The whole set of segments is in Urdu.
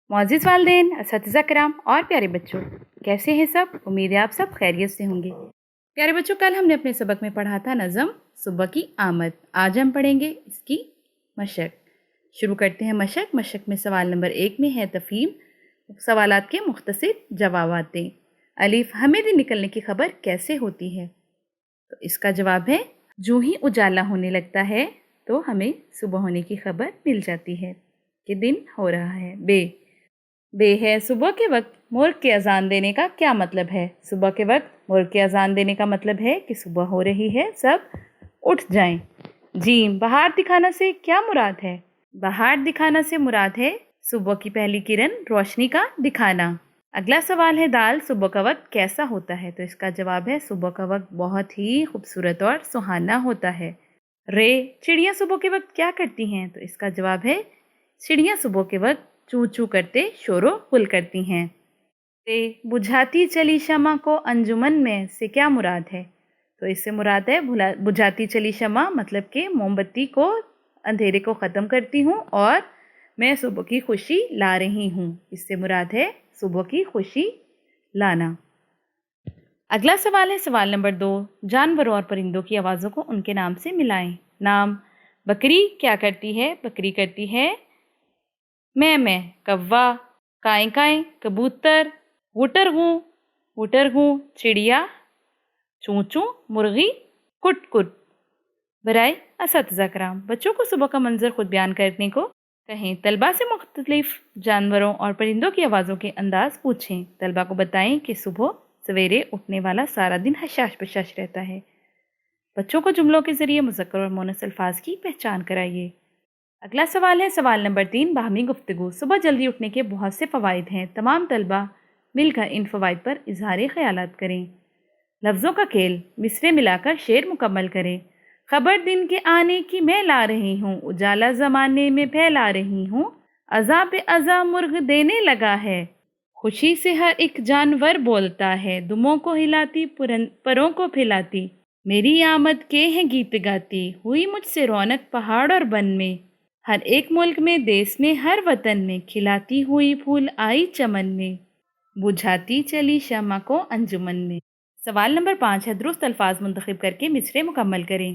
معزز والدین، اساتذہ کرام اور پیارے بچوں، کیسے ہیں سب؟ امید ہے آپ سب خیریت سے ہوں گے۔ پیارے بچوں، کل ہم نے اپنے سبق میں پڑھا تھا نظم صبح کی آمد۔ آج ہم پڑھیں گے اس کی مشق۔ شروع کرتے ہیں مشق۔ مشق میں سوال نمبر 1 میں ہے تفہیم، سوالات کے مختصر جوابات دیں۔ الف، ہمیں دن نکلنے کی خبر کیسے ہوتی ہے؟ تو اس کا جواب ہے جو ہی اجالا ہونے لگتا ہے تو ہمیں صبح ہونے کی خبر مل جاتی ہے کہ دن ہو رہا ہے۔ بے ہے صبح کے وقت مرغ کے اذان دینے کا کیا مطلب ہے؟ صبح کے وقت مرغ کے اذان دینے کا مطلب ہے کہ صبح ہو رہی ہے، سب اٹھ جائیں۔ جیم، بہار دکھانا سے کیا مراد ہے؟ بہار دکھانا سے مراد ہے صبح کی پہلی کرن روشنی کا دکھانا۔ اگلا سوال ہے دال، صبح کا وقت کیسا ہوتا ہے؟ تو اس کا جواب ہے صبح کا وقت بہت ہی خوبصورت اور سہانا ہوتا ہے۔ رے، چڑیاں صبح کے وقت کیا کرتی ہیں؟ تو اس کا جواب ہے چڑیاں صبح کے وقت چوں چوں کرتے شور و غل کرتی ہیں۔ بجھاتی چلی شمع کو انجمن میں سے کیا مراد ہے؟ تو اس سے مراد ہے بجھاتی چلی شمع، مطلب کہ موم بتی کو، اندھیرے کو ختم کرتی ہوں اور میں صبح کی خوشی لا رہی ہوں۔ اس سے مراد ہے صبح کی خوشی لانا۔ اگلا سوال ہے سوال نمبر 2، جانوروں اور پرندوں کی آوازوں کو ان کے نام سے ملائیں۔ نام، بکری کیا کرتی ہے؟ بکری کرتی ہے میں، کوا کائیں کائیں، کبوتر وٹر گوں، چڑیا چوں چوں، مرغی کٹ کٹ۔ برائے اساتذہ کرام، بچوں کو صبح کا منظر خود بیان کرنے کو کہیں۔ طلبہ سے مختلف جانوروں اور پرندوں کی آوازوں کے انداز پوچھیں۔ طلبہ کو بتائیں کہ صبح سویرے اٹھنے والا سارا دن حشاش بشاش رہتا ہے۔ بچوں کو جملوں کے ذریعے مذکر اور مؤنث الفاظ کی پہچان کرائیے۔ اگلا سوال ہے سوال نمبر 3، باہمی گفتگو۔ صبح جلدی اٹھنے کے بہت سے فوائد ہیں، تمام طلبہ مل کر ان فوائد پر اظہار خیالات کریں۔ لفظوں کا کھیل، مصرے ملا کر شعر مکمل کریں۔ خبر دن کے آنے کی میں لا رہی ہوں، اجالا زمانے میں پھیلا رہی ہوں، اذاں پہ اذاں مرغ دینے لگا ہے، خوشی سے ہر ایک جانور بولتا ہے، دموں کو ہلاتی پروں کو پھیلاتی، میری آمد کے ہیں گیت گاتی، ہوئی مجھ سے رونق پہاڑ اور بن میں، ہر ایک ملک میں دیس میں ہر وطن میں، کھلاتی ہوئی پھول آئی چمن میں، بجھاتی چلی شمع کو انجمن میں۔ سوال نمبر 5 ہے درست الفاظ منتخب کر کے مصرے مکمل کریں۔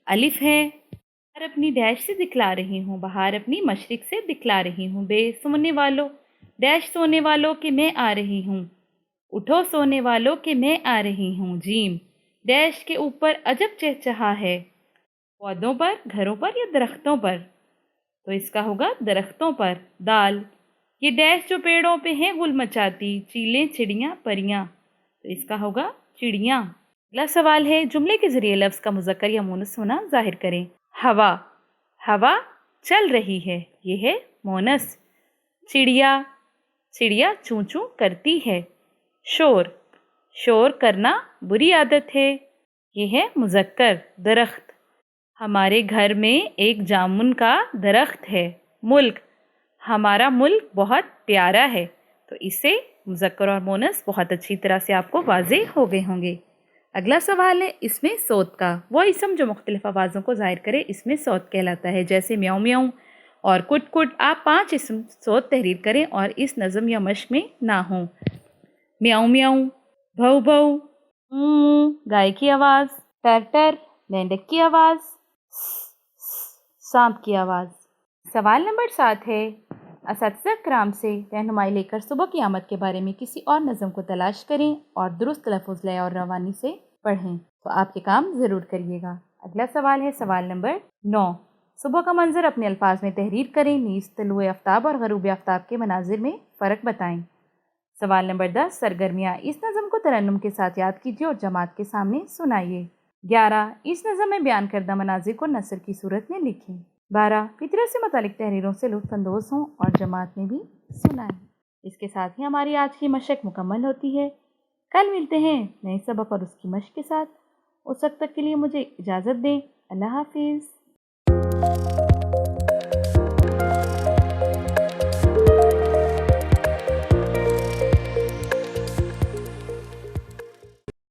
الف ہے بہار اپنی ڈیش سے دکھلا رہی ہوں، بہار اپنی مشرق سے دکھلا رہی ہوں۔ بے، سونے والوں ڈیش سونے والوں کے میں آ رہی ہوں، اٹھو سونے والوں کے میں آ رہی ہوں۔ جیم، ڈیش کے اوپر عجب چہچہا ہے، پودوں پر، گھروں پر یا درختوں پر؟ تو اس کا ہوگا درختوں پر۔ دال، یہ ڈیش جو پیڑوں پہ ہیں غل مچاتی، چیلیں چڑیاں پریاں، تو اس کا ہوگا چڑیاں۔ اگلا سوال ہے جملے کے ذریعے لفظ کا مذکر یا مونث ہونا ظاہر کریں۔ ہوا، ہوا چل رہی ہے، یہ ہے مونث۔ چڑیا، چڑیا چوں چوں کرتی ہے۔ شور، شور کرنا بری عادت ہے، یہ ہے مذکر۔ درخت، ہمارے گھر میں ایک جامن کا درخت ہے۔ ملک، ہمارا ملک بہت پیارا ہے، تو اس سے مذکر اور مونث بہت اچھی طرح سے آپ کو واضح ہو گئے ہوں گے۔ اگلا سوال ہے اس میں صوت کا، وہ اسم جو مختلف آوازوں کو ظاہر کرے اس میں صوت کہلاتا ہے، جیسے میاؤں میاؤں اور کٹ کٹ۔ آپ 5 اسم صوت تحریر کریں اور اس نظم یا مشق میں نہ ہوں۔ میاؤں میاؤں، بھو بھو، گائے کی آواز، ٹر ٹر، مینڈک کی آواز، سانپ کی آواز۔ سوال نمبر 7 ہے اساتذہ کرام سے رہنمائی لے کر صبح کی آمد کے بارے میں کسی اور نظم کو تلاش کریں اور درست تلفظ، لے اور روانی سے پڑھیں، تو آپ یہ کام ضرور کریے گا۔ اگلا سوال ہے سوال نمبر 9، صبح کا منظر اپنے الفاظ میں تحریر کریں، نیز طلوع آفتاب اور غروب آفتاب کے مناظر میں فرق بتائیں۔ سوال نمبر 10، سرگرمیاں، اس نظم کو ترنم کے ساتھ یاد کیجیے اور جماعت کے سامنے سنائیے۔ 11، اس نظم میں بیان کردہ مناظر کو نثر کی صورت میں لکھیں۔ 12، فطرت سے متعلق تحریروں سے لطف اندوز ہوں اور جماعت میں بھی سنائیں۔ اس کے ساتھ ہی ہماری آج کی مشق مکمل ہوتی ہے۔ کل ملتے ہیں نئے سبق اور اس کی مشق کے ساتھ۔ اس وقت تک کے لیے مجھے اجازت دیں۔ اللہ حافظ۔